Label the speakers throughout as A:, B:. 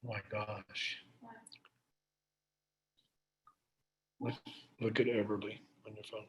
A: My gosh. Look at Everly on your phone.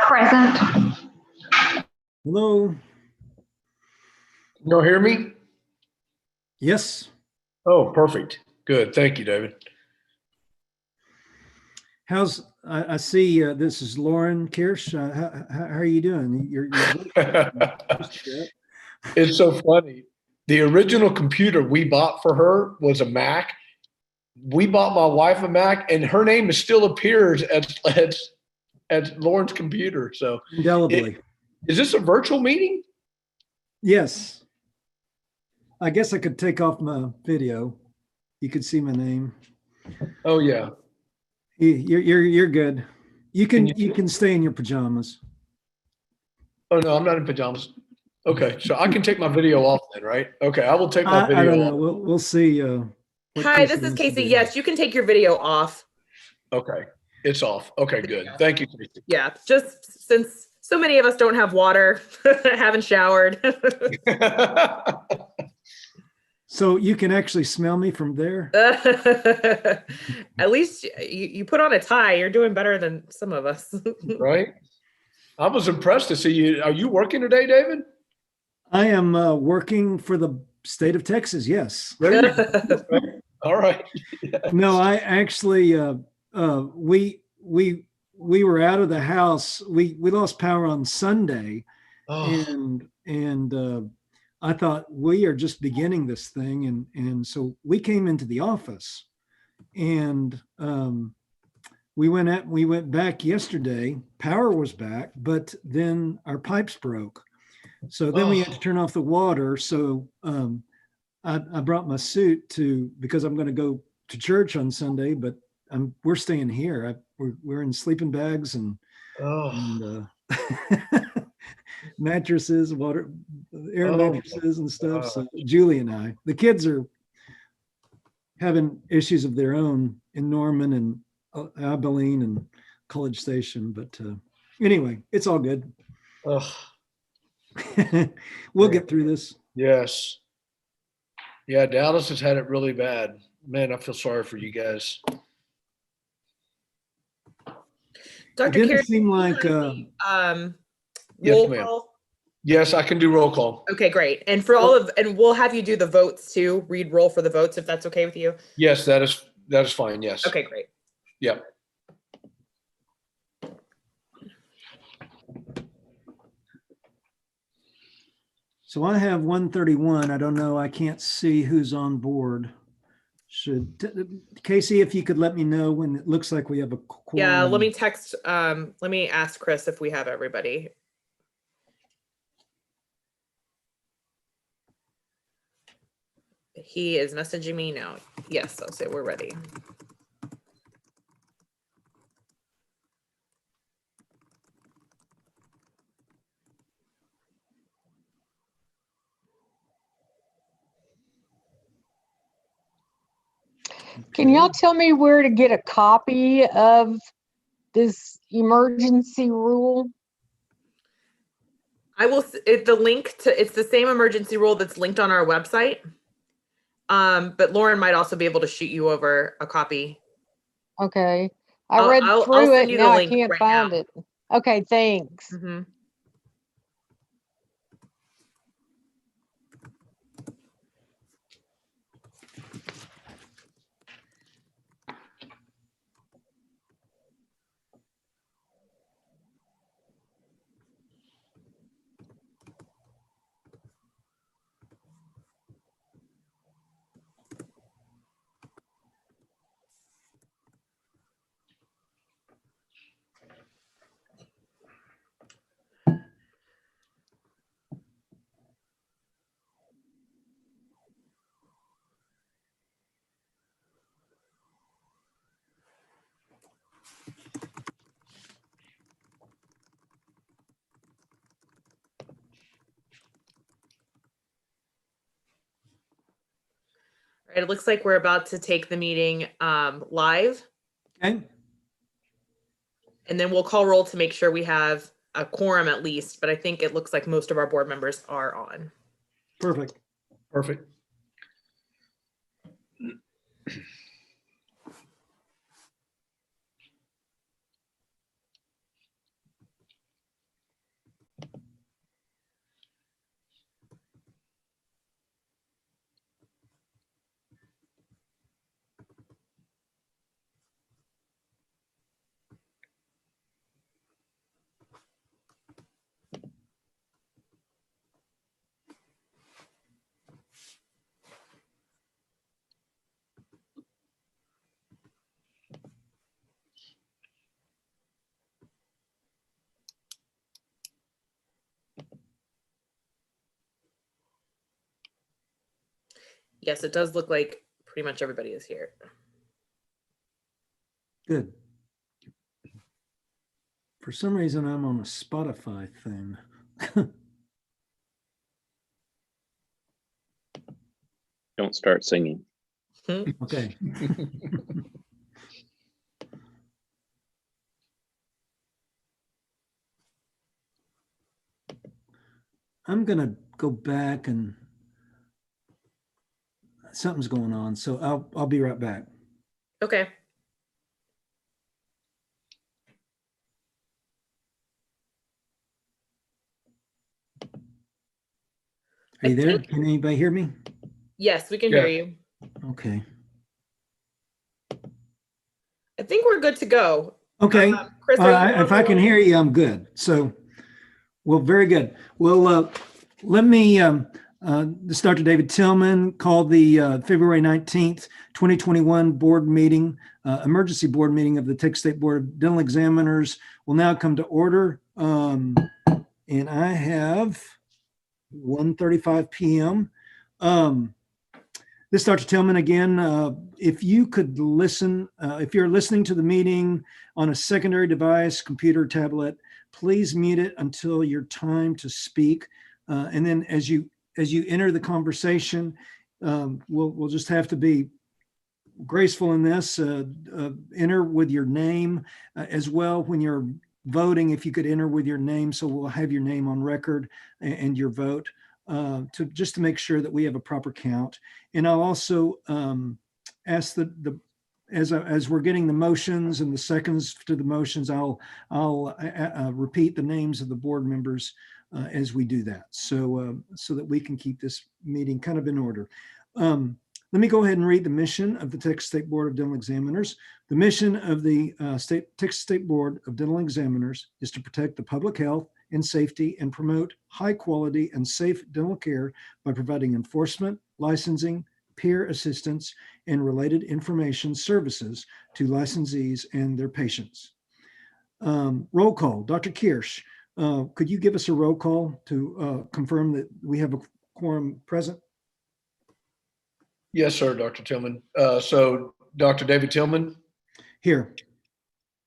B: Present.
C: Hello.
A: You all hear me?
C: Yes.
A: Oh, perfect. Good. Thank you, David.
C: I see this is Lauren Kirsch. How are you doing?
A: It's so funny. The original computer we bought for her was a Mac. We bought my wife a Mac, and her name still appears as Lauren's computer. So
C: indelibly.
A: Is this a virtual meeting?
C: Yes. I guess I could take off my video. You could see my name.
A: Oh yeah.
C: You're good. You can stay in your pajamas.
A: Oh no, I'm not in pajamas. Okay, so I can take my video off then, right? Okay, I will take my video
C: I don't know.
A: off.
C: We'll see.
D: Hi, this is Casey. Yes, you can take your video off.
A: Okay, it's off. Okay, good. Thank you, Casey.
D: Yeah, just since so many of us don't have water, haven't showered.
C: So you can actually smell me from there?
D: At least you put on a tie. You're doing better than some of us.
A: Right? I was impressed to see you. Are you working today, David?
C: I am working for the state of Texas, yes.
A: All right. Yes.
C: No, I actually, we were out of the house. We lost power on Sunday, and I thought we are just beginning this thing, and so we came into the office, and we went back yesterday. Power was back, but then our pipes broke, so then we had to turn off the water. So I brought my suit because I'm going to go to church on Sunday, but we're staying here. We're in sleeping bags and mattresses, air
A: Oh,
C: mattresses and stuff.
A: wow.
C: So Julie and I, the kids are having issues of their own in Norman and Abilene and College Station. But anyway, it's all good.
A: Ugh,
C: We'll get through this.
A: yes. Yeah, Dallas has had it really bad. Man, I feel sorry for you guys.
C: It
D: Dr.
C: didn't
D: Carey,
C: seem like
A: Yes,
D: roll
A: ma'am.
D: call.
A: Yes, I can do roll call.
D: Okay, great. And for and we'll have you do the votes too. Read roll for the votes if that's okay with you.
A: Yes, that is fine. Yes.
D: Okay, great.
A: Yep.
C: so I have 131. I don't know. I can't see who's on board. Casey, if you could let me know when it looks like we have a quorum.
D: Yeah, let me text. Let me ask Chris if we have everybody. He is messaging me now. Yes, I'll say we're ready.
B: Can y'all tell me where to get a copy of this emergency rule?
D: I will. The link to it's the same emergency rule that's linked on our website. But Lauren might also be able to shoot you over a copy.
B: Okay. I
D: I'll-
B: read
D: I'll
B: through
D: send
B: it.
D: you the
B: Now I
D: link
B: can't
D: right
B: find
D: now.
B: it. Okay, thanks.
D: Mm-hmm. All right, it looks like we're about to take the meeting live,
C: Okay.
D: and then we'll call roll to make sure we have a quorum at least. But I think it looks like most of our board members are on.
C: Perfect.
A: Perfect.
D: Yes, it does look like pretty much everybody is here.
C: Good. For some reason, I'm on a Spotify thing.
E: Don't start singing.
C: Okay. I'm going to go back and something's going on. So I'll be right back.
D: Okay.
C: Are you there? Can anybody hear me?
D: Yes, we can
A: Yeah.
D: hear you.
C: Okay.
D: I think we're good to go.
C: Okay.
D: Chris, are you
C: If I can hear you, I'm good. So, well, very good. Well, let me, this is Dr. David Tillman, called the February 19th, 2021 board meeting, emergency board meeting of the Texas State Board of Dental Examiners will now come to order. And I have 1:35 p.m. This is Dr. Tillman again. If you could listen, if you're listening to the meeting on a secondary device, computer, tablet, please mute it until your time to speak. And then as you enter the conversation, we'll just have to be graceful in this. Enter with your name as well when you're voting. If you could enter with your name, so we'll have your name on record and your vote. To make sure that we have a proper count. And I'll also ask as we're getting the motions and the seconds to the motions, I'll repeat the names of the board members as we do that, so that we can keep this meeting kind of in order. Let me go ahead and read the mission of the Texas State Board of Dental Examiners. The mission of the Texas State Board of Dental Examiners is to protect the public health and safety and promote high quality and safe dental care by providing enforcement, licensing, peer assistance, and related information services to licensees and their patients. Roll call. Dr. Kirsch, could you give us a roll call to confirm that we have a quorum present?
A: Yes, sir, Dr. Tillman. So Dr. David Tillman,
C: Here.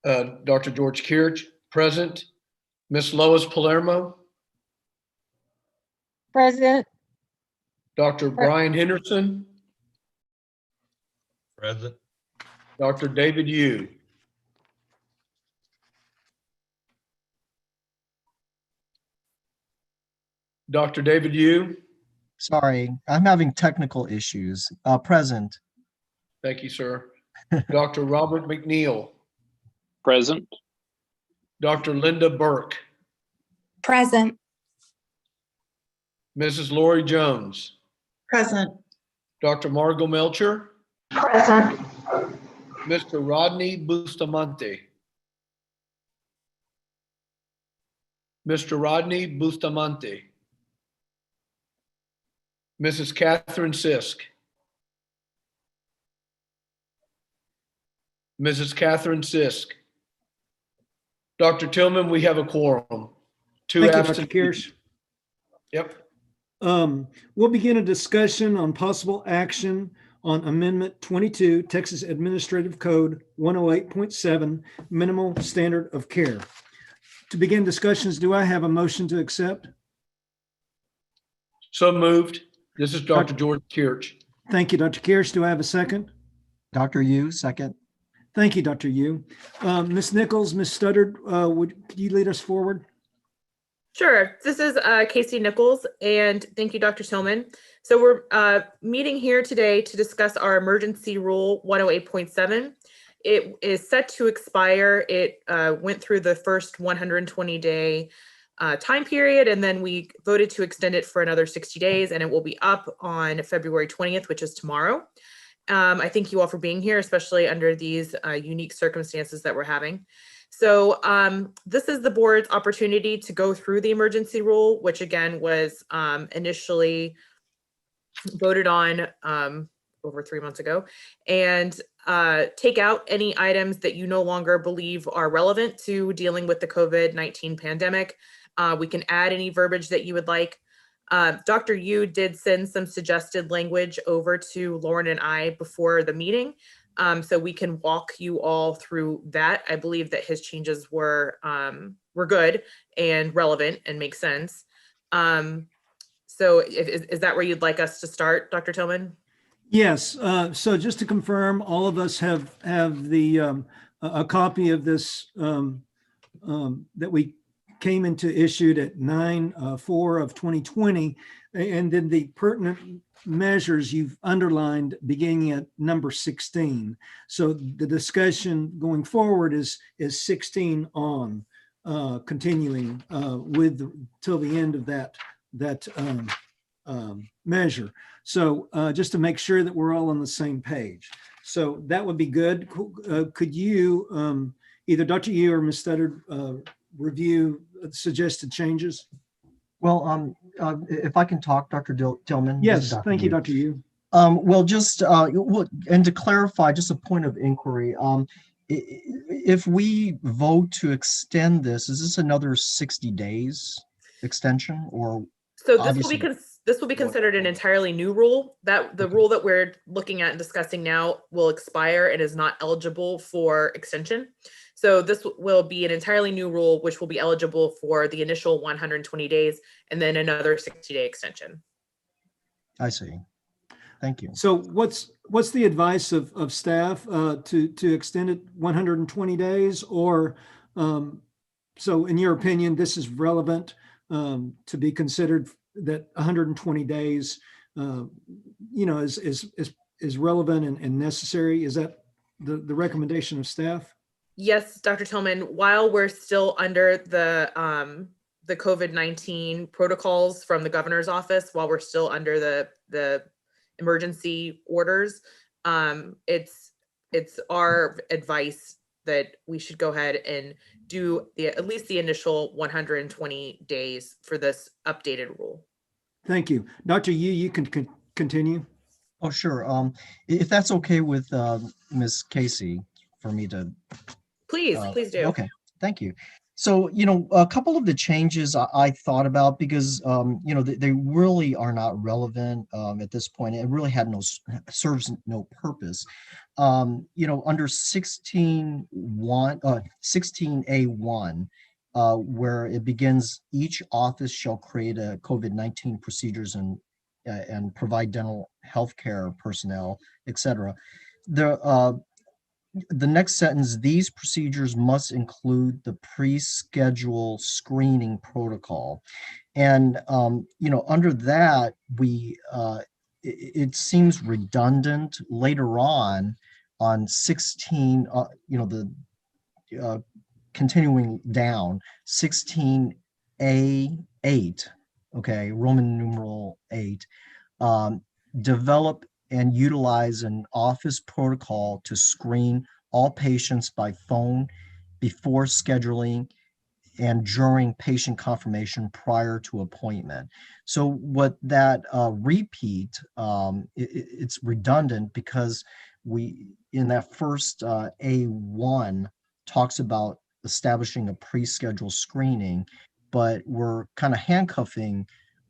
A: Dr. George Kirch, present. Miss Lois Palermo,
B: Present.
A: Dr. Brian Henderson,
F: Present.
A: Dr. David Yu. Dr. David Yu,
G: Sorry, I'm having technical issues. Present.
A: thank you, sir. Dr. Robert McNeil,
E: Present.
A: Dr. Linda Burke,
H: Present.
A: Mrs. Lori Jones,
H: Present.
A: Dr. Margot Melcher,
H: Present.
A: Mr. Rodney Bustamante. Mr. Rodney Bustamante. Mrs. Catherine Sisk. Mrs. Catherine Sisk. Dr. Tillman, we have a quorum. Two
C: Thank you, Dr.
A: absent.
C: Kirsch.
A: Yep.
C: We'll begin a discussion on possible action on Amendment 22, Texas Administrative Code 108.7, Minimal Standard of Care. To begin discussions, do I have a motion to accept?
A: So moved. This is Dr. George Kirch.
C: Thank you, Dr. Kirsch. Do I have a second?
G: Dr. Yu, second.
C: Thank you, Dr. Yu. Ms. Nichols, Ms. Studdard, could you lead us forward?
D: Sure. This is Casey Nichols, and thank you, Dr. Tillman. So we're meeting here today to discuss our emergency rule 108.7. It is set to expire. It went through the first 120-day time period, and then we voted to extend it for another 60 days, and it will be up on February 20th, which is tomorrow. I thank you all for being here, especially under these unique circumstances that we're having. So this is the board's opportunity to go through the emergency rule, which again was initially voted on over 3 months ago, and take out any items that you no longer believe are relevant to dealing with the COVID-19 pandemic. We can add any verbiage that you would like. Dr. Yu did send some suggested language over to Lauren and I before the meeting, so we can walk you all through that. I believe that his changes were good and relevant and make sense. So is that where you'd like us to start, Dr. Tillman?
C: Yes. So just to confirm, all of us have the a copy of this that we came into issued at 9/4 of 2020, and then the pertinent measures you've underlined beginning at number 16. So the discussion going forward is 16 on, continuing with till the end of that measure. So just to make sure that we're all on the same page. So that would be good. Could you, either Dr. Yu or Ms. Studdard, review suggested changes?
G: Well, if I can talk, Dr. Tillman. This is
C: Yes, thank you, Dr. Yu.
G: Well, just and to clarify, just a point of inquiry. If we vote to extend this, is this another 60 days extension, or
D: So this will be This will be considered an entirely new rule. That the rule that we're looking at and discussing now will expire and is not eligible for extension. So this will be an entirely new rule, which will be eligible for the initial 120 days and then another 60-day extension.
G: I see. Thank you.
C: So what's the advice of staff to extend it 120 days, or so in your opinion, this is relevant to be considered that 120 days, is relevant and necessary? Is that the recommendation of staff?
D: Yes, Dr. Tillman, while we're still under the COVID-19 protocols from the governor's office, while we're still under the emergency orders, it's our advice that we should go ahead and do at least the initial 120 days for this updated rule.
C: Thank you. Dr. Yu, you can continue.
G: Oh, sure. If that's okay with Ms. Casey, for me to.
D: Please do.
G: Okay, thank you. So, a couple of the changes I thought about, because, they really are not relevant at this point. It really serves no purpose. Under 16A1, where it begins, each office shall create a COVID-19 procedures and provide dental healthcare personnel, etc. The next sentence, these procedures must include the pre-schedule screening protocol. And, under that, it seems redundant later on 16, continuing down, 16A8, okay, Roman numeral 8, develop and utilize an office protocol to screen all patients by phone before scheduling and during patient confirmation prior to appointment. So what that repeat, it's redundant, because in that first A1 talks about establishing a pre-scheduled screening, but we're kind of handcuffing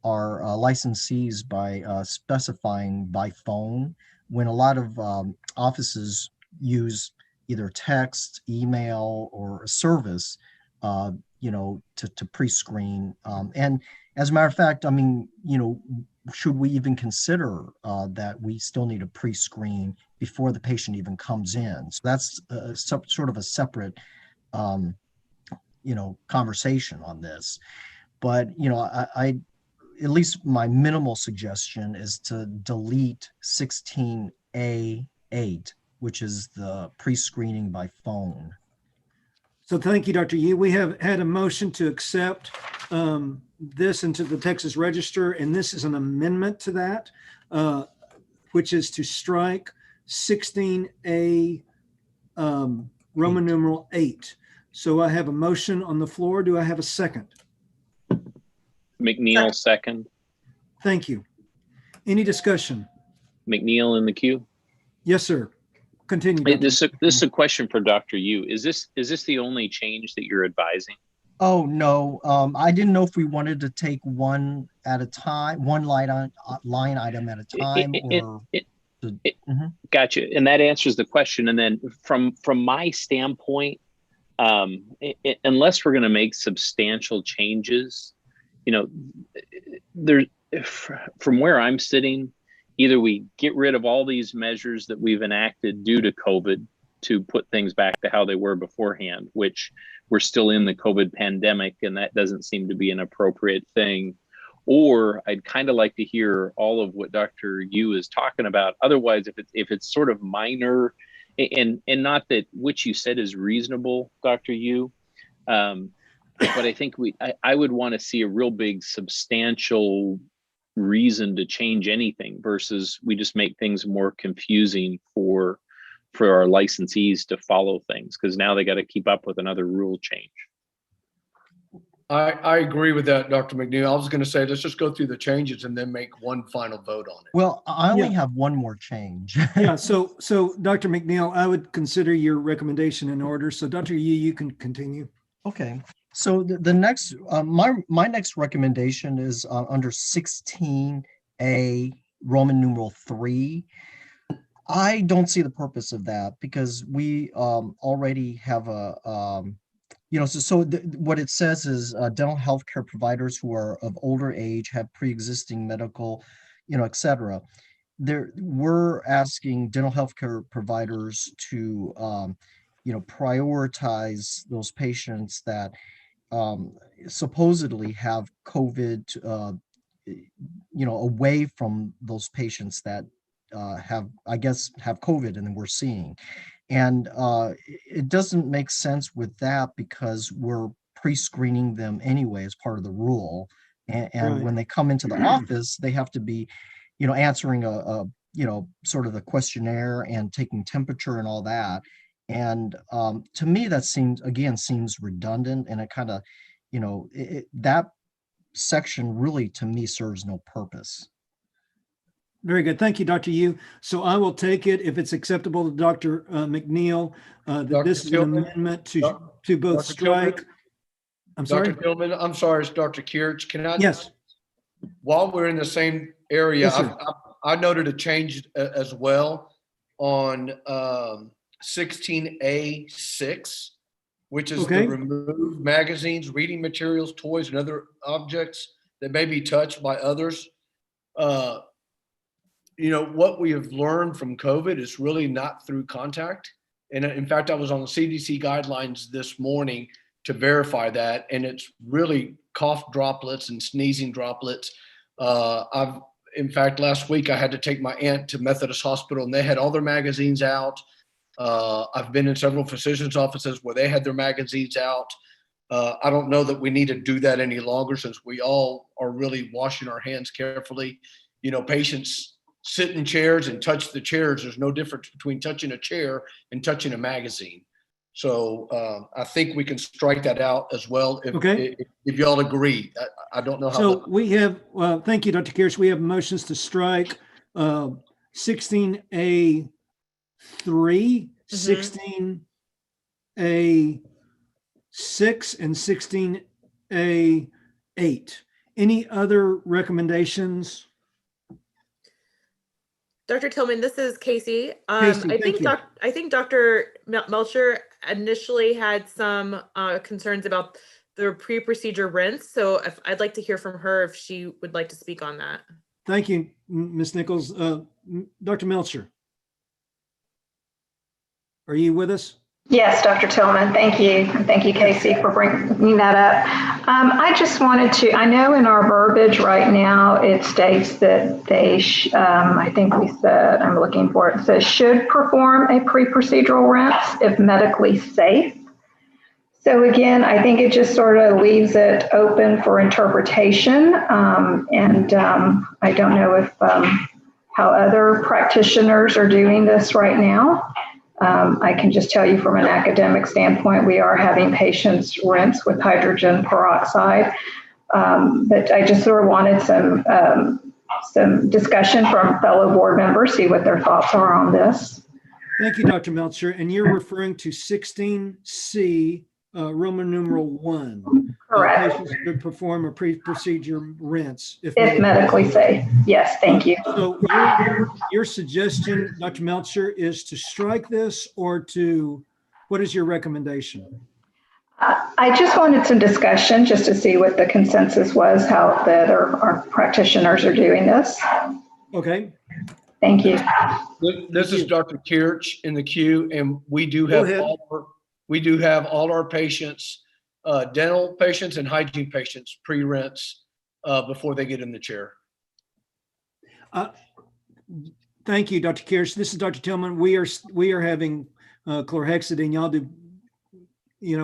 G: our licensees by specifying by phone, when a lot of offices use either text, email, or a service, to pre-screen. And as a matter of fact, should we even consider that we still need a pre-screen before the patient even comes in? So that's sort of a separate, conversation on this. But, I at least my minimal suggestion is to delete 16A8, which is the pre-screening by phone.
C: So thank you, Dr. Yu. We have had a motion to accept this into the Texas Register, and this is an amendment to that, which is to strike 16A Roman numeral 8. So I have a motion on the floor. Do I have a second?
E: McNeil, second.
C: Thank you. Any discussion?
E: McNeil in the queue.
C: Yes, sir. Continue.
E: Hey, this is a question for Dr. Yu. Is this the only change that you're advising?
G: Oh, no. I didn't know if we wanted to take one at a time, one line item at a time,
E: Gotcha. And that answers the question. And then from my standpoint, unless we're going to make substantial changes, from where I'm sitting, either we get rid of all these measures that we've enacted due to COVID to put things back to how they were beforehand, which we're still in the COVID pandemic, and that doesn't seem to be an appropriate thing. Or I'd kind of like to hear all of what Dr. Yu is talking about. Otherwise, if it's sort of minor, and not that what you said is reasonable, Dr. Yu, but I think I would want to see a real big substantial reason to change anything versus we just make things more confusing for our licensees to follow things, because now they got to keep up with another rule change.
A: I agree with that, Dr. McNeil. I was going to say, let's just go through the changes and then make one final vote on it.
G: Well, I only have one more change.
C: Yeah. So Dr. McNeil, I would consider your recommendation in order. So Dr. Yu, you can continue.
G: Okay, so the next, my next recommendation is under 16A, Roman numeral 3. I don't see the purpose of that because we already have what it says is dental health care providers who are of older age, have pre-existing medical, et cetera. We're asking dental health care providers to, prioritize those patients that supposedly have COVID, away from those patients that have COVID and then we're seeing. And it doesn't make sense with that because we're pre-screening them anyway as part of the rule. And
C: Right.
G: when they come into the office, they have to be, answering a sort of the questionnaire and taking temperature and all that. And to me, that seems redundant, and it kind of, that section really to me serves no purpose.
C: Very good. Thank you, Dr. Yu. So I will take it, if it's acceptable to Dr. McNeil, that
A: Dr.
C: this is an
A: Tillman?
C: amendment
A: Doc-
C: to both
A: Dr. Tillman?
C: strike. I'm sorry?
A: Dr. Tillman, I'm sorry, it's Dr. Kirch. Can I?
C: Yes.
A: While we're in the same area,
C: Yes, sir.
A: I noted a change as well on 16A6, which is
C: Okay.
A: the remove magazines, reading materials, toys, and other objects that may be touched by others. What we have learned from COVID is really not through contact. And in fact, I was on the CDC guidelines this morning to verify that, and it's really cough droplets and sneezing droplets. In fact, last week I had to take my aunt to Methodist Hospital, and they had all their magazines out. I've been in several physicians' offices where they had their magazines out. I don't know that we need to do that any longer since we all are really washing our hands carefully. Patients sit in chairs and touch the chairs. There's no difference between touching a chair and touching a magazine. So I think we can strike that out as well if y'all agree. I don't know how.
C: So we have, thank you, Dr. Kirsch. We have motions to strike 16A3, 16A6, and 16A8. Any other recommendations?
D: Dr. Tillman, this is Casey.
C: Casey,
D: I
C: thank
D: think
C: you.
D: I think Dr. Melcher initially had some concerns about the pre-procedure rinse. So I'd like to hear from her if she would like to speak on that.
C: Thank you, Ms. Nichols. Dr. Melcher, are you with us?
H: Yes, Dr. Tillman, thank you. And thank you, Casey, for bringing that up. I just wanted to, I know in our verbiage right now, it states that they, I think we said, I'm looking for it, says should perform a pre-procedural rinse if medically safe. So again, I think it just sort of leaves it open for interpretation. I don't know if how other practitioners are doing this right now. I can just tell you from an academic standpoint, we are having patients rinse with hydrogen peroxide. But I just sort of wanted some discussion from fellow board members, see what their thoughts are on this.
C: Thank you, Dr. Melcher. And you're referring to 16C, Roman numeral 1.
H: Correct.
C: Patients should perform a pre-procedure rinse
H: If medically safe. Yes, thank you.
C: So your suggestion, Dr. Melcher, is to strike this, or what is your recommendation?
H: I just wanted some discussion just to see what the consensus was, how the other practitioners are doing this.
C: Okay.
H: Thank you.
A: This is Dr. Kirch in the queue, and we do have all our patients, dental patients and hygiene patients, pre-rinse before they get in the chair.
C: Thank you, Dr. Kirsch. This is Dr. Tillman. We are having chlorhexidine. Y'all do,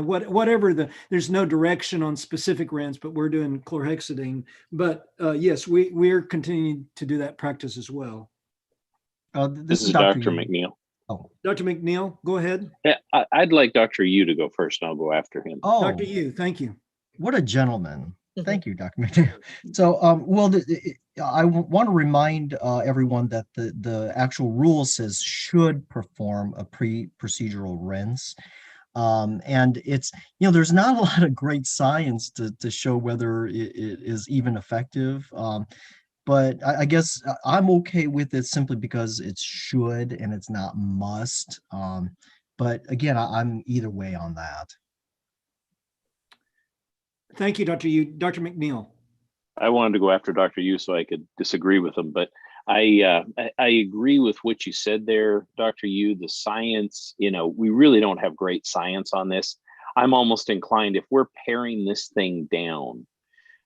C: whatever there's no direction on specific rinse, but we're doing chlorhexidine. But yes, we're continuing to do that practice as well.
E: This is Dr. McNeil.
G: Oh,
C: Dr. McNeil, go ahead.
E: Yeah, I'd like Dr. Yu to go first, and I'll go after him.
G: oh,
C: Dr. Yu, thank you.
G: what a gentleman. Thank you, Dr. McNeil. So, I want to remind everyone that the actual rule says should perform a pre-procedural rinse. And it's, there's not a lot of great science to show whether it is even effective. But I guess I'm okay with it simply because it should and it's not must. But again, I'm either way on that.
C: Thank you, Dr. Yu. Dr. McNeil.
E: I wanted to go after Dr. Yu so I could disagree with him, but I agree with what you said there, Dr. Yu. The science, we really don't have great science on this. I'm almost inclined, if we're paring this thing down,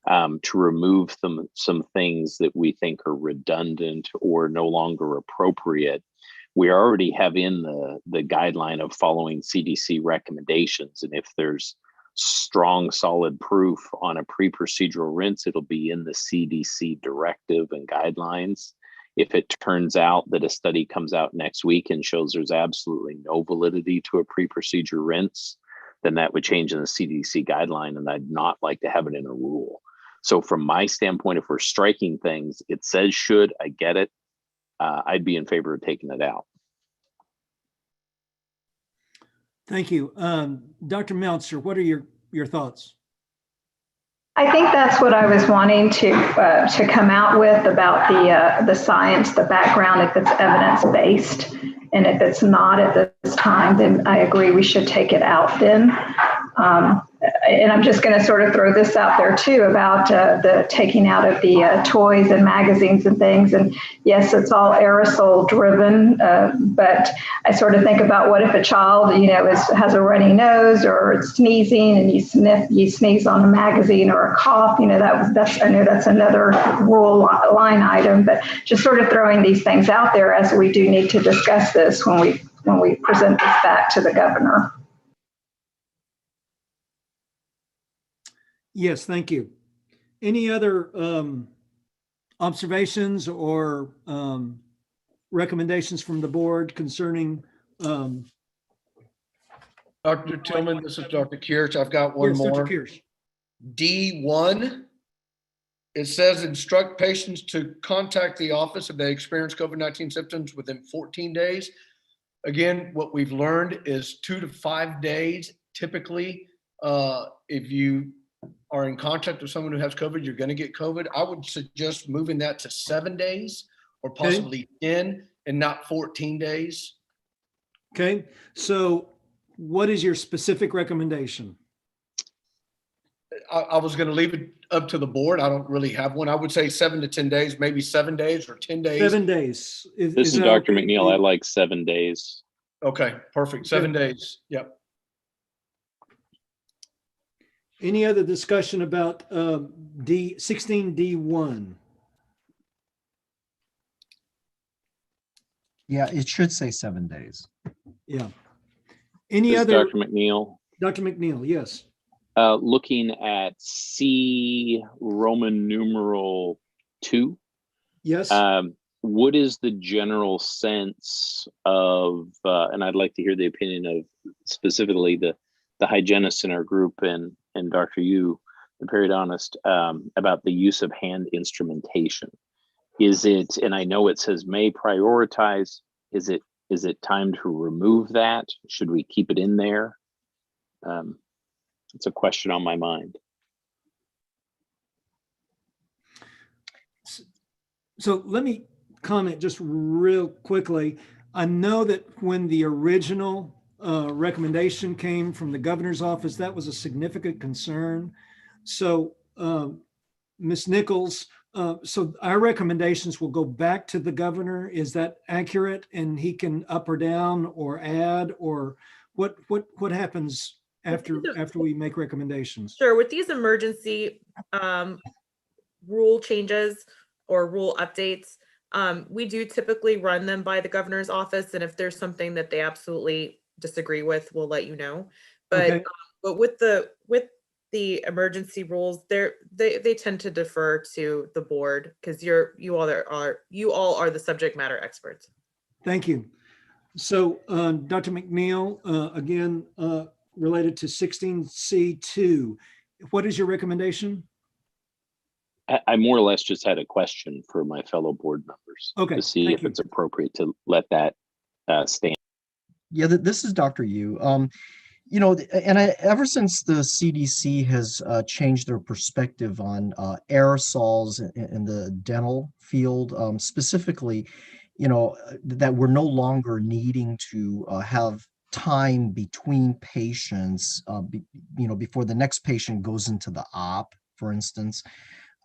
E: to remove some things that we think are redundant or no longer appropriate. We already have in the guideline of following CDC recommendations. And if there's strong, solid proof on a pre-procedural rinse, it'll be in the CDC directive and guidelines. If it turns out that a study comes out next week and shows there's absolutely no validity to a pre-procedure rinse, then that would change in the CDC guideline, and I'd not like to have it in a rule. So from my standpoint, if we're striking things, it says should, I get it. I'd be in favor of taking it out.
C: Thank you. Dr. Meltzer, what are your thoughts?
H: I think that's what I was wanting to come out with about the science, the background, if it's evidence-based. And if it's not at this time, then I agree we should take it out then. And I'm just going to sort of throw this out there too about the taking out of the toys and magazines and things. And yes, it's all aerosol driven, but I sort of think about what if a child, has a runny nose or it's sneezing and you sneeze on a magazine or a cough, I know that's another rule line item, but just sort of throwing these things out there as we do need to discuss this when we present this back to the governor.
C: Yes, thank you. Any other observations or recommendations from the board concerning?
A: Dr. Tillman, this is Dr. Kirsch. I've got one
C: Yes,
A: more.
C: Dr. Kirsch.
A: D1, it says instruct patients to contact the office if they experience COVID-19 symptoms within 14 days. Again, what we've learned is 2 to 5 days. Typically, if you are in contact with someone who has COVID, you're going to get COVID. I would suggest moving that to 7 days or possibly 10 and not 14 days.
C: Okay, so what is your specific recommendation?
A: I was going to leave it up to the board. I don't really have one. I would say 7 to 10 days, maybe 7 days or 10 days.
C: 7 days.
E: This is Dr. McNeil. I like 7 days.
A: Okay, perfect. 7 days. Yep.
C: Any other discussion about 16D1?
G: Yeah, it should say 7 days.
C: Yeah. Any
E: This is
C: other?
E: Dr. McNeil.
C: Dr. McNeil, yes.
E: Looking at C Roman numeral 2.
C: Yes.
E: What is the general sense of, and I'd like to hear the opinion of specifically the hygienists in our group and Dr. Yu, the periodontist, about the use of hand instrumentation. Is it, and I know it says may prioritize, is it time to remove that? Should we keep it in there? It's a question on my mind.
C: So let me comment just real quickly. I know that when the original recommendation came from the governor's office, that was a significant concern. So Ms. Nichols, so our recommendations will go back to the governor. Is that accurate? And he can up or down or add, or what happens after we make recommendations?
D: Sure. With these emergency rule changes or rule updates, we do typically run them by the governor's office. And if there's something that they absolutely disagree with, we'll let you know. But
C: Okay.
D: but with the emergency rules, they tend to defer to the board because you all are the subject matter experts.
C: Thank you. So Dr. McNeil, again, related to 16C2, what is your recommendation?
E: I more or less just had a question for my fellow board members to see if it's appropriate to let that stand.
G: Yeah, this is Dr. Yu. ever since the CDC has changed their perspective on aerosols in the dental field, specifically, that we're no longer needing to have time between patients, before the next patient goes into the op, for instance.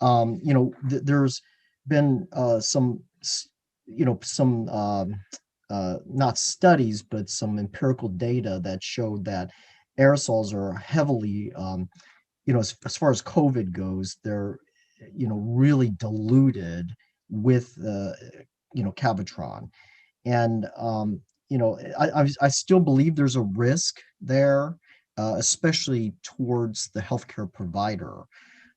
G: There's been some not studies, but some empirical data that showed that aerosols are heavily, as far as COVID goes, they're, really diluted with, Cavitron. And, I still believe there's a risk there, especially towards the healthcare provider,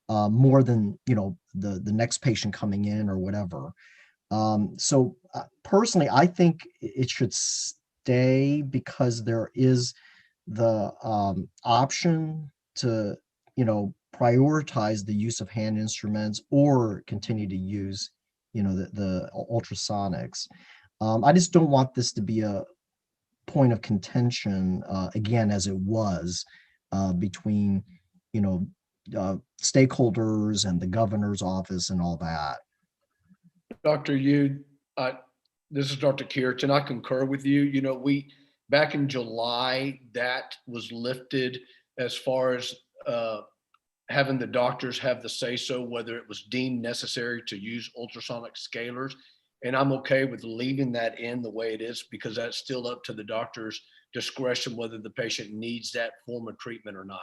G: more than, the next patient coming in or whatever. So personally, I think it should stay because there is the option to, prioritize the use of hand instruments or continue to use, the ultrasonics. I just don't want this to be a point of contention again, as it was between, stakeholders and the governor's office and all that.
A: Dr. Yu, this is Dr. Kirch, and I concur with you. We back in July, that was lifted as far as having the doctors have the say-so, whether it was deemed necessary to use ultrasonic scalers. And I'm okay with leaving that in the way it is, because that's still up to the doctor's discretion whether the patient needs that form of treatment or not.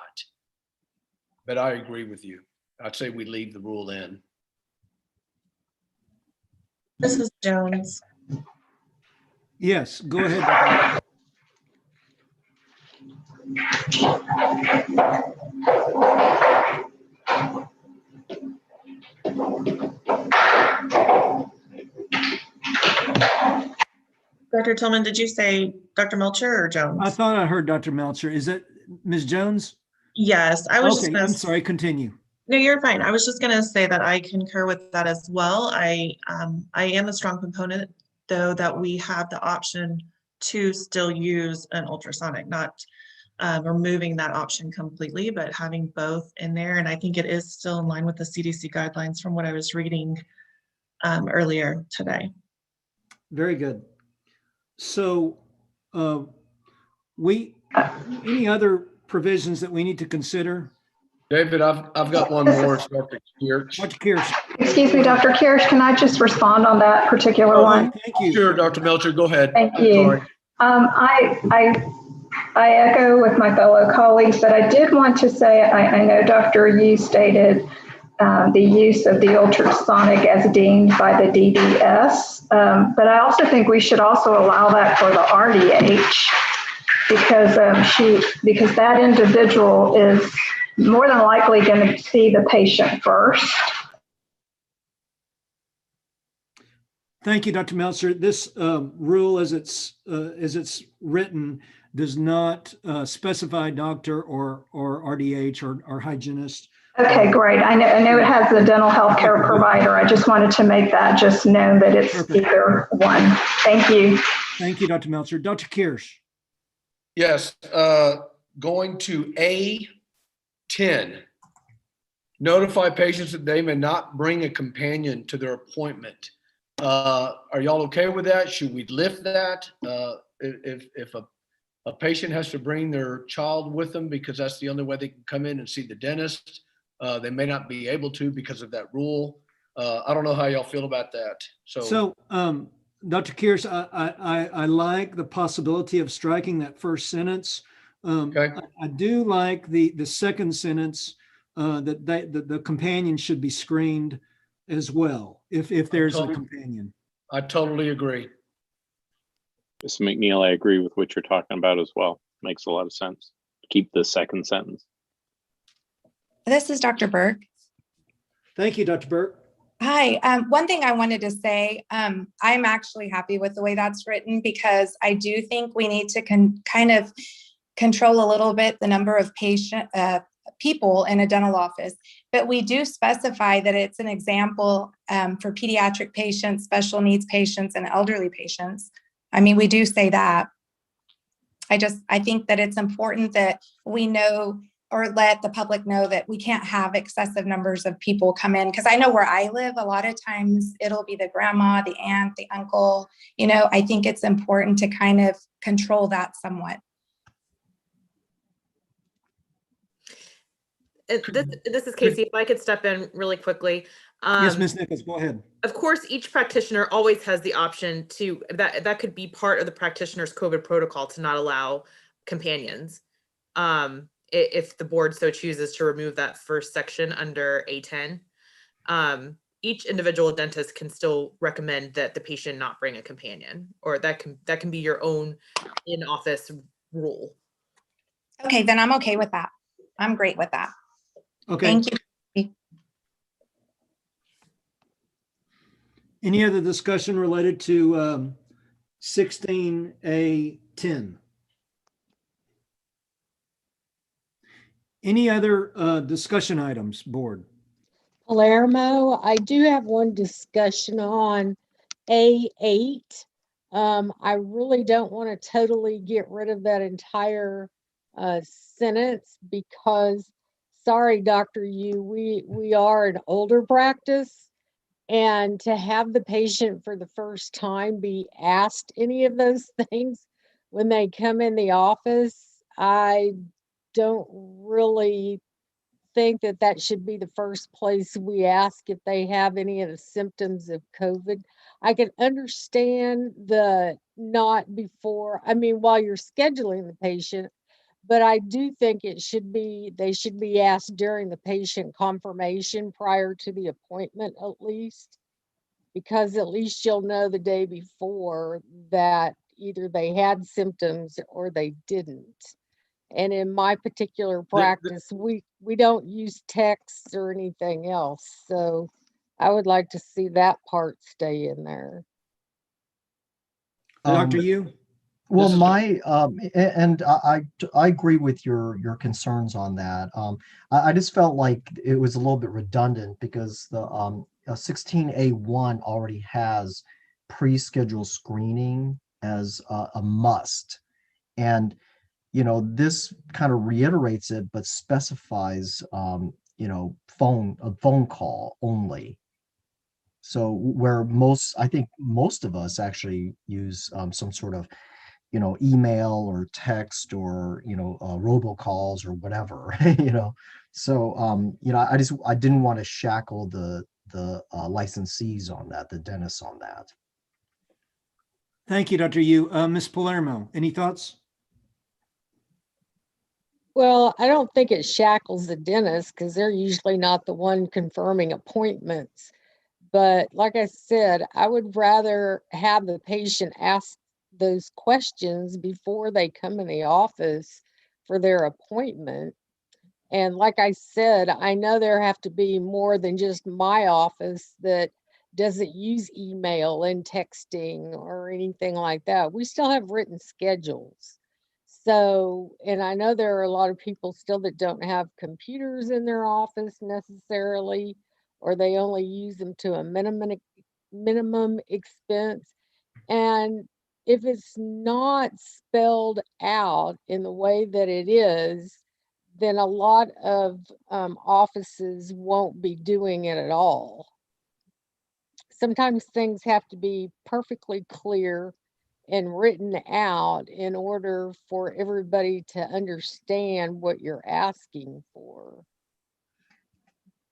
A: But I agree with you. I'd say we leave the rule in.
F: Mrs. Jones.
C: Yes, go ahead.
F: Dr. Tillman, did you say Dr. Melcher or Jones?
C: I thought I heard Dr. Melcher. Is it Ms. Jones?
F: Yes, I was
C: Okay,
F: just
C: I'm sorry, continue.
F: No, you're fine. I was just going to say that I concur with that as well. I am a strong proponent, though, that we have the option to still use an ultrasonic, not removing that option completely, but having both in there. And I think it is still in line with the CDC guidelines from what I was reading earlier today.
C: Very good. So any other provisions that we need to consider?
A: David, I've got one more. It's Dr. Kirch.
C: Dr. Kirch.
H: Excuse me, Dr. Kirsch, can I just respond on that particular one?
C: Thank you.
A: Sure, Dr. Melcher, go ahead.
H: Thank you. I echo with my fellow colleagues, but I did want to say, I know Dr. Yu stated the use of the ultrasonic as deemed by the DDS, but I also think we should also allow that for the RDH, because that individual is more than likely going to see the patient first.
C: Thank you, Dr. Melcher. This rule, as it's written, does not specify doctor or RDH or hygienist.
H: Okay, great. I know it has the dental health care provider. I just wanted to make that just known that it's perfect. Either one. Thank you.
C: Thank you, Dr. Melcher. Dr. Kirsch.
A: Yes, going to A10. Notify patients that they may not bring a companion to their appointment. Are y'all okay with that? Should we lift that? If a patient has to bring their child with them because that's the only way they can come in and see the dentist, they may not be able to because of that rule. I don't know how y'all feel about that. So
C: Dr. Kirsch, I like the possibility of striking that first sentence.
A: Okay.
C: I do like the second sentence that the companion should be screened as well, if there's a companion.
A: I totally agree.
E: Ms. McNeil, I agree with what you're talking about as well. Makes a lot of sense. Keep the second sentence.
I: This is Dr. Burke.
C: Thank you, Dr. Burke.
I: Hi. One thing I wanted to say, I'm actually happy with the way that's written, because I do think we need to kind of control a little bit the number of people in a dental office, but we do specify that it's an example for pediatric patients, special needs patients, and elderly patients. I mean, we do say that. I think that it's important that we know or let the public know that we can't have excessive numbers of people come in. Because I know where I live, a lot of times it'll be the grandma, the aunt, the uncle. You know, I think it's important to kind of control that somewhat.
D: This is Casey. If I could step in really quickly.
C: Yes, Ms. Nichols, go ahead.
D: Of course, each practitioner always has the option to, that could be part of the practitioner's COVID protocol to not allow companions. If the board so chooses to remove that first section under A10. Each individual dentist can still recommend that the patient not bring a companion, or that can be your own in-office rule.
I: Okay, then I'm okay with that. I'm great with that.
C: Okay.
I: Thank you.
C: Any other discussion related to 16A10? Any other discussion items, board?
B: Palermo, I do have one discussion on A8. I really don't want to totally get rid of that entire sentence because, sorry, Dr. Yu, we are an older practice, and to have the patient for the first time be asked any of those things when they come in the office, I don't really think that that should be the first place we ask if they have any of the symptoms of COVID. I can understand the not before, I mean, while you're scheduling the patient, but I do think they should be asked during the patient confirmation prior to the appointment at least, because at least you'll know the day before that either they had symptoms or they didn't. And in my particular practice, we don't use texts or anything else. So I would like to see that part stay in there.
C: Dr. Yu?
G: Well, I agree with your concerns on that. I just felt like it was a little bit redundant because the 16A1 already has pre-scheduled screening as a must. And you know, this kind of reiterates it, but specifies, you know, a phone call only. So where I think most of us actually use some sort of, you know, email or text or, you know, robocalls or whatever, you know. So, you know, I didn't want to shackle the licensees on that, the dentists on that.
C: Thank you, Dr. Yu. Ms. Palermo, any thoughts?
B: Well, I don't think it shackles the dentist because they're usually not the one confirming appointments. But like I said, I would rather have the patient ask those questions before they come in the office for their appointment. And like I said, I know there have to be more than just my office that doesn't use email and texting or anything like that. We still have written schedules. So, and I know there are a lot of people still that don't have computers in their office necessarily, or they only use them to a minimum expense. And if it's not spelled out in the way that it is, then a lot of offices won't be doing it at all. Sometimes things have to be perfectly clear and written out in order for everybody to understand what you're asking for.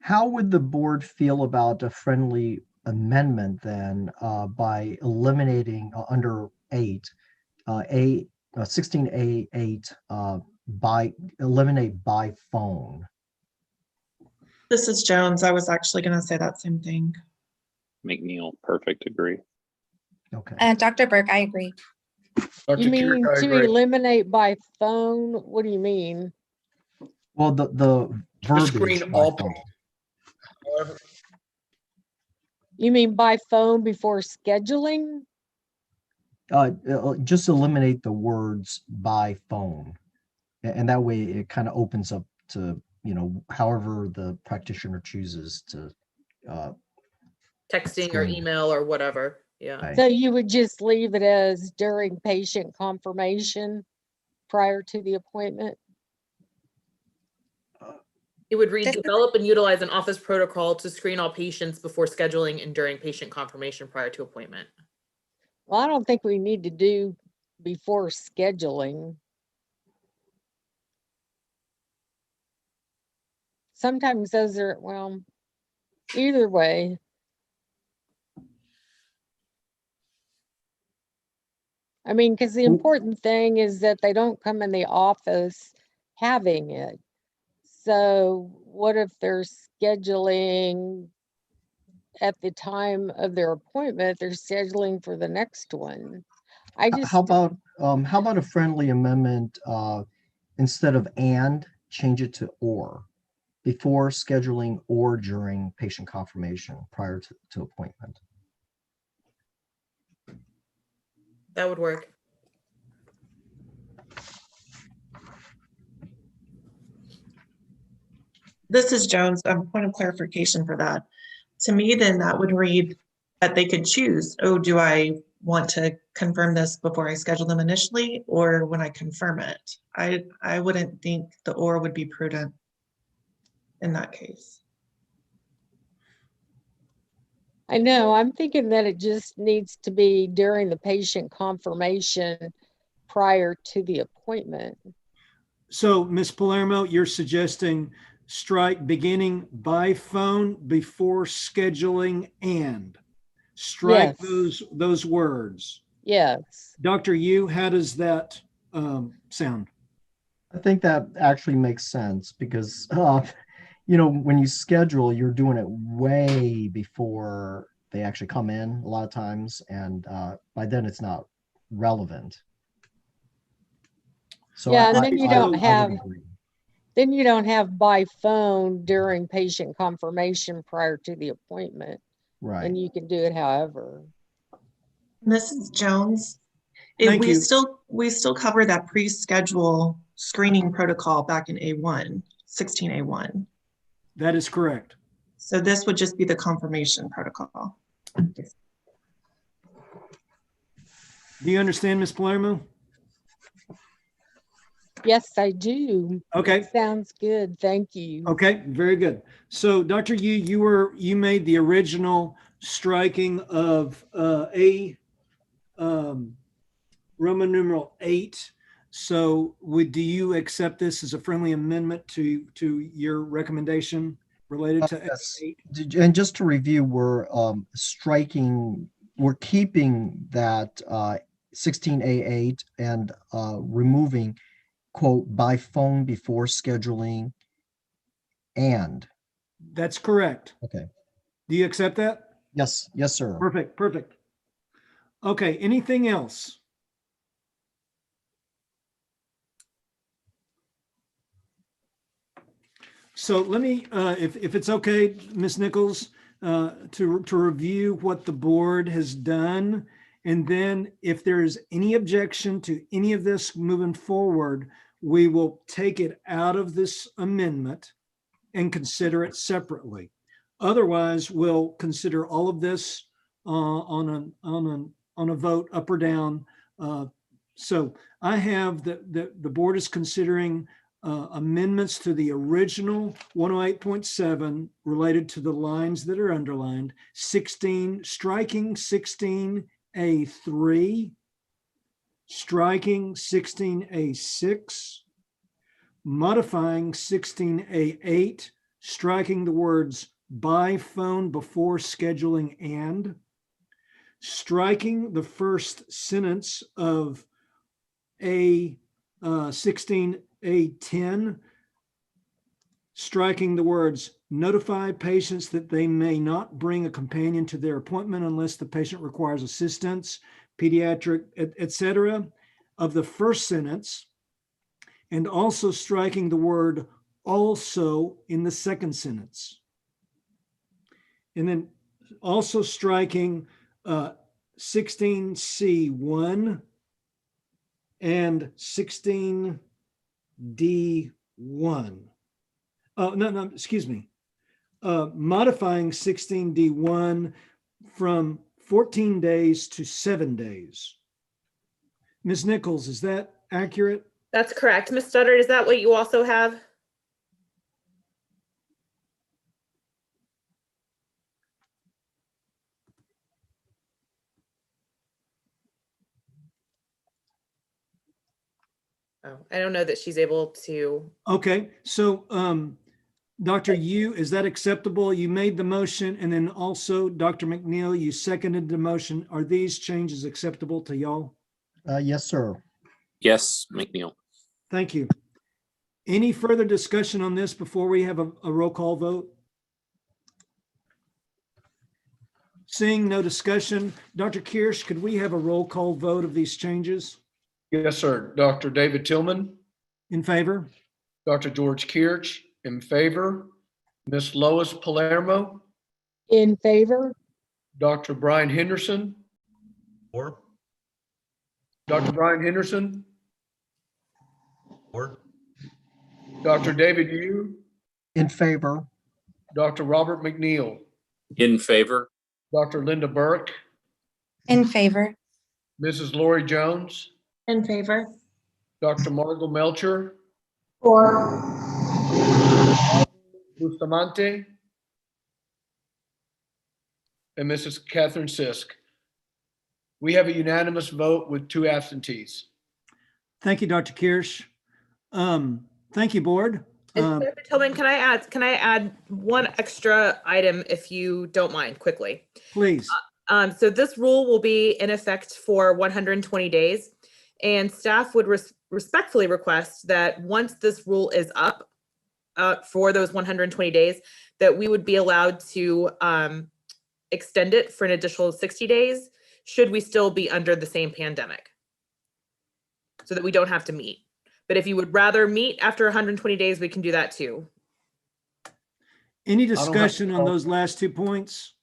G: How would the board feel about a friendly amendment then by eliminating under 16A8 eliminate by phone?
F: This is Jones. I was actually going to say that same thing.
E: McNeil, perfect, agree.
G: Okay.
I: Dr. Burke, I agree.
A: Dr.
B: You mean
A: Kirk, I
B: to
A: agree.
B: eliminate by phone? What do you mean?
G: Well, the verbiage
A: Screen
G: by
A: all
G: phone.
A: However,
B: You mean by phone before scheduling?
G: Just eliminate the words by phone, and that way it kind of opens up to, you know, however the practitioner chooses to
D: Texting or email or whatever. Yeah.
G: Right.
B: So you would just leave it as during patient confirmation? prior to the appointment?
D: It would read,
I: This is-
D: develop and utilize an office protocol to screen all patients before scheduling and during patient confirmation prior to appointment.
B: Well, I don't think we need to do before scheduling. Sometimes those are, well, either way. I mean, because the
C: Well-
B: important thing is that they don't come in the office having it. So what if they're scheduling at the time of their appointment, they're scheduling for the next one? I just,
G: How about a friendly amendment, instead of and, change it to or, before scheduling or during patient confirmation prior to appointment.
D: That would work.
F: This is Jones. Point of clarification for that. To me, then that would read that they could choose, oh, do I want to confirm this before I schedule them initially or when I confirm it? I wouldn't think the or would be prudent in that case.
B: I know, I'm thinking that it just needs to be during the patient confirmation prior to the appointment.
C: So, Ms. Palermo, you're suggesting strike beginning by phone before scheduling and strike
B: Yes.
C: those words.
B: Yes.
C: Dr. Yu, how does that sound?
G: I think that actually makes sense because, when you schedule, you're doing it way before they actually come in a lot of times. And by then it's not relevant. So
B: Yeah, and then you don't
G: would
B: have,
G: agree.
B: then you don't have by phone during patient confirmation prior to the appointment.
G: Right.
B: And you can do it however.
F: Mrs. Jones,
C: Thank
F: we
C: you.
F: still cover that pre-schedule screening protocol back in A1, 16A1.
C: That is correct.
F: So this would just be the confirmation protocol.
C: Do you understand, Ms. Palermo?
B: Yes, I do.
C: Okay.
B: Sounds good. Thank you.
C: Okay, very good. So, Dr. Yu, you made the original striking of Roman numeral 8. So, do you accept this as a friendly amendment to your recommendation related to
G: Yes.
C: A8?
G: And just to review, we're keeping that 16A8 and removing, quote, by phone before scheduling and.
C: That's correct.
G: Okay.
C: Do you accept that?
G: Yes, sir.
C: Perfect, perfect. Okay, anything else? So let me, if it's okay, Ms. Nichols, to review what the board has done. And then if there's any objection to any of this moving forward, we will take it out of this amendment and consider it separately. Otherwise, we'll consider all of this on a vote up or down. So I have the board is considering amendments to the original 108.7 related to the lines that are underlined, striking 16A3, striking 16A6, modifying 16A8, striking the words by phone before scheduling and, striking the first sentence of A 16A10, striking the words notify patients that they may not bring a companion to their appointment unless the patient requires assistance, pediatric, etc. of the first sentence, and also striking the word also in the second sentence. And then also striking 16C1 and 16D1. No, excuse me. Modifying 16D1 from 14 days to 7 days. Ms. Nichols, is that accurate?
D: That's correct. Ms. Studdard, is that what you also have? Oh, I don't know that she's able to.
C: Okay, so Dr. Yu, is that acceptable? You made the motion, and then also Dr. McNeil, you seconded the motion. Are these changes acceptable to y'all?
G: Yes, sir.
E: Yes, McNeil.
C: Thank you. Any further discussion on this before we have a roll call vote? Seeing no discussion, Dr. Kirsch, could we have a roll call vote of these changes?
A: Yes, sir. Dr. David Tillman,
C: In favor?
A: Dr. George Kirch, in favor. Miss Lois Palermo,
B: In favor?
A: Dr. Brian Henderson,
J: Or,
A: Dr. Brian Henderson,
J: or,
A: Dr. David Yu,
G: In favor.
A: Dr. Robert McNeil,
E: In favor.
A: Dr. Linda Burke,
I: In favor.
A: Mrs. Lori Jones,
F: In favor.
A: Dr. Margot Melcher,
H: Or,
A: Bustamante, and Mrs. Catherine Sisk. We have a unanimous vote with 2 absentees.
C: Thank you, Dr. Kirsch. Thank you, board.
D: And Dr. Tillman, can I add one extra item if you don't mind quickly?
C: Please.
D: So this rule will be in effect for 120 days, and staff would respectfully request that once this rule is up for those 120 days, that we would be allowed to extend it for an additional 60 days, should we still be under the same pandemic, so that we don't have to meet. But if you would rather meet after 120 days, we can do that too.
C: Any
A: have-
C: discussion on those last 2 points?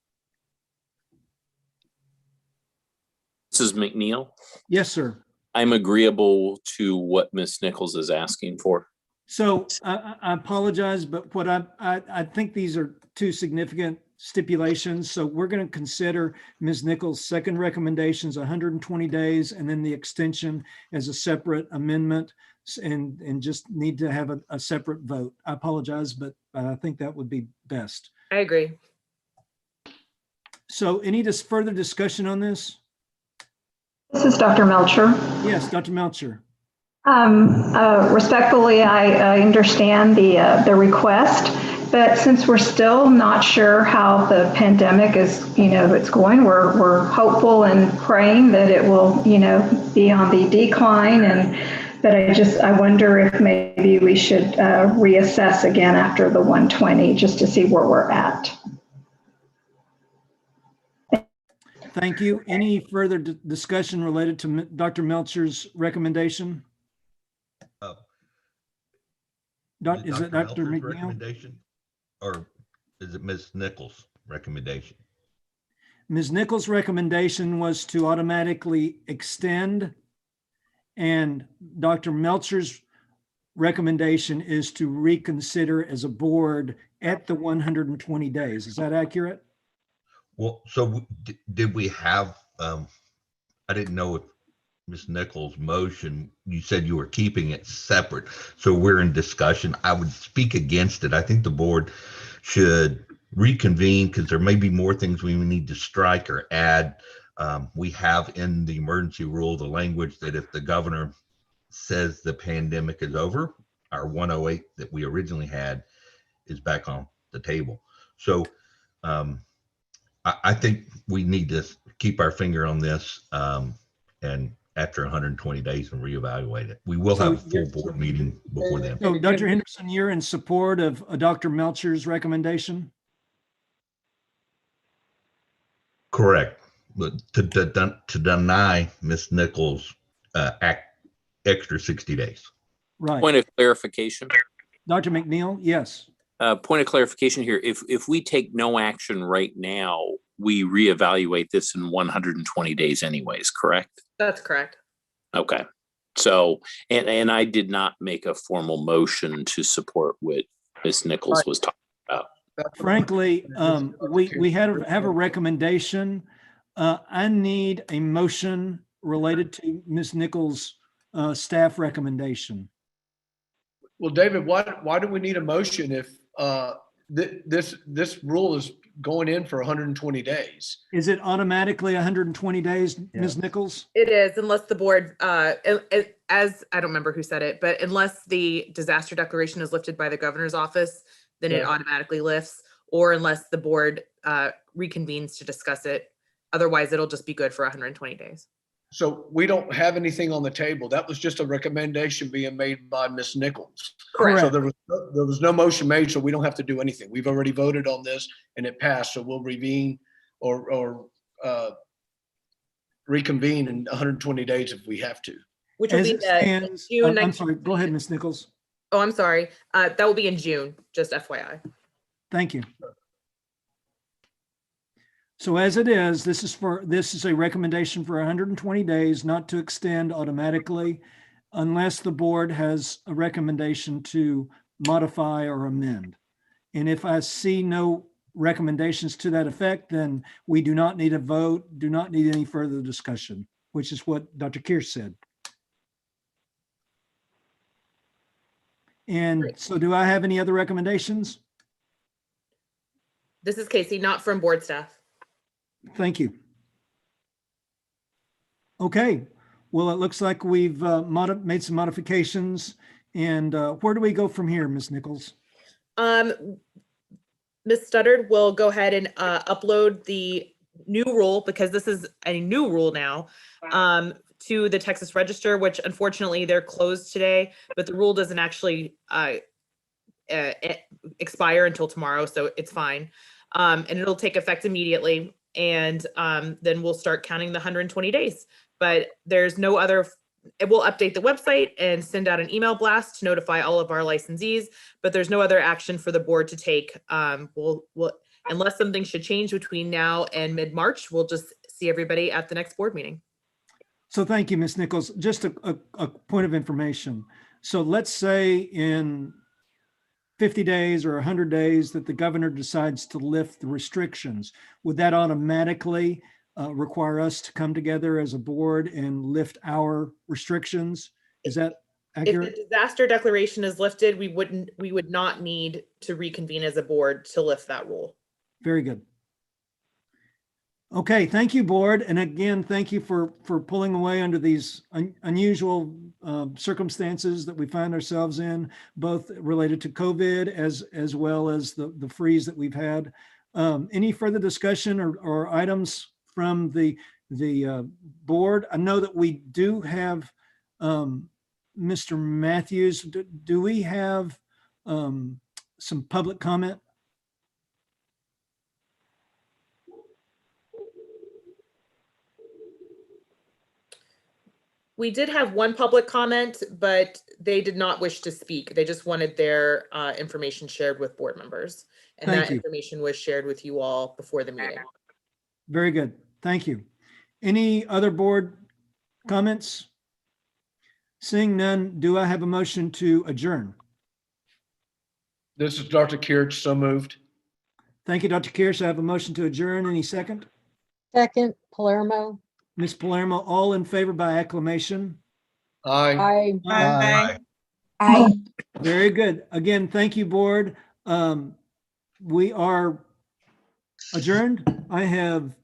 E: This is McNeil.
C: Yes, sir.
E: I'm agreeable to what Ms. Nichols is asking for.
C: So I apologize, but what I think these are 2 significant stipulations. So we're going to consider Ms. Nichols' second recommendations, 120 days, and then the extension as a separate amendment, and just need to have a separate vote. I apologize, but I think that would be best.
D: I agree.
C: So any further discussion on this?
H: this is Dr. Melcher.
C: Yes, Dr. Melcher.
H: Respectfully, I understand the request, but since we're still not sure how the pandemic is, it's going, we're hopeful and praying that it will, be on the decline. But I wonder if maybe we should reassess again after the 120, just to see where we're at.
C: Thank you. Any further discussion related to Dr. Melcher's recommendation? Is it Dr.
J: Melcher's
C: McNeil?
J: recommendation? Or is it Ms. Nichols' recommendation?
C: Ms. Nichols' recommendation was to automatically extend, and Dr. Melcher's recommendation is to reconsider as a board at the 120 days. Is that accurate?
J: Well, so did we have, I didn't know if Ms. Nichols' motion, you said you were keeping it separate. So we're in discussion. I would speak against it. I think the board should reconvene because there may be more things we need to strike or add. We have in the emergency rule the language that if the governor says the pandemic is over, our 108 that we originally had is back on the table. So I think we need to keep our finger on this and after 120 days and reevaluate it. We will have a full board meeting before then.
C: So Dr. Henderson, you're in support of Dr. Melcher's recommendation?
J: Correct. But to deny Ms. Nichols extra 60 days.
C: Right.
E: Point of clarification.
C: Dr. McNeil, yes.
E: Point of clarification here. If we take no action right now, we reevaluate this in 120 days anyways, correct?
D: That's correct.
E: Okay. So, and I did not make a formal motion to support what Ms. Nichols was talking about.
C: Frankly, we have a recommendation. I need a motion related to Ms. Nichols' staff recommendation.
A: Well, David, why do we need a motion if this rule is going in for 120 days?
C: Is it automatically 120 days, Ms. Nichols?
D: It is, unless the board, as I don't remember who said it, but unless the disaster declaration is lifted by the governor's office, then it
A: Yeah.
D: automatically lifts, or unless the board reconvenes to discuss it. Otherwise, it'll just be good for 120 days.
A: So we don't have anything on the table. That was just a recommendation being made by Ms. Nichols.
D: Correct.
A: So there was no motion made, so we don't have to do anything. We've already voted on this and it passed. So we'll reconvene in 120 days if we have to.
D: Which will
C: As
D: be
C: it
D: the
C: stands,
D: June
C: I'm
D: 19th.
C: sorry, go ahead, Ms. Nichols.
D: Oh, I'm sorry. That will be in June, just FYI.
C: Thank you. So as it is, this is a recommendation for 120 days, not to extend automatically unless the board has a recommendation to modify or amend. And if I see no recommendations to that effect, then we do not need a vote, do not need any further discussion, which is what Dr. Kearse said. And
D: Great.
C: so do I have any other recommendations?
D: This is Casey, not from board staff.
C: Thank you. Okay, well, it looks like we've made some modifications. And where do we go from here, Ms. Nichols?
D: Ms. Studdard will go ahead and upload the new rule, because this is a new rule now, to the Texas Register, which unfortunately they're closed today, but the rule doesn't actually expire until tomorrow, so it's fine. And it'll take effect immediately. And then we'll start counting the 120 days. But there's no other, it will update the website and send out an email blast to notify all of our licensees, but there's no other action for the board to take. We'll unless something should change between now and mid-March, we'll just see everybody at the next board meeting.
C: So thank you, Ms. Nichols. Just a point of information. So let's say in 50 days or 100 days that the governor decides to lift the restrictions, would that automatically require us to come together as a board and lift our restrictions? Is that accurate?
D: If the disaster declaration is lifted, we would not need to reconvene as a board to lift that rule.
C: Very good. Okay, thank you, board. And again, thank you for pulling away under these unusual circumstances that we find ourselves in, both related to COVID as well as the freeze that we've had. Any further discussion or items from the board? I know that we do have Mr. Matthews. Do we have some public comment?
D: We did have one public comment, but they did not wish to speak. They just wanted their information shared with board members. And
C: Thank
D: that
C: you.
D: information was shared with you all before the meeting.
C: Very good. Thank you. Any other board comments? Seeing none, do I have a motion to adjourn?
A: This is Dr. Kirch, so moved.
C: Thank you, Dr. Kearse. I have a motion to adjourn. Any second?
B: Second, Palermo.
C: Ms. Palermo, all in favor by acclamation?
A: Aye.
F: Bye.
I: I
C: Very good. Again, thank you, board. We are adjourned. I have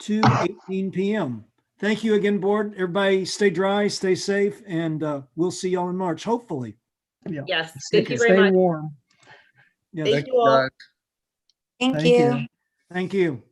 C: 2:18 p.m. Thank you again, board. Everybody stay dry, stay safe, and we'll see y'all in March, hopefully.
D: Yes, thank you very
G: Stay
D: much.
G: warm.
C: Yes.
D: Thank you all.
G: Thank
I: thank you.
C: Thank you.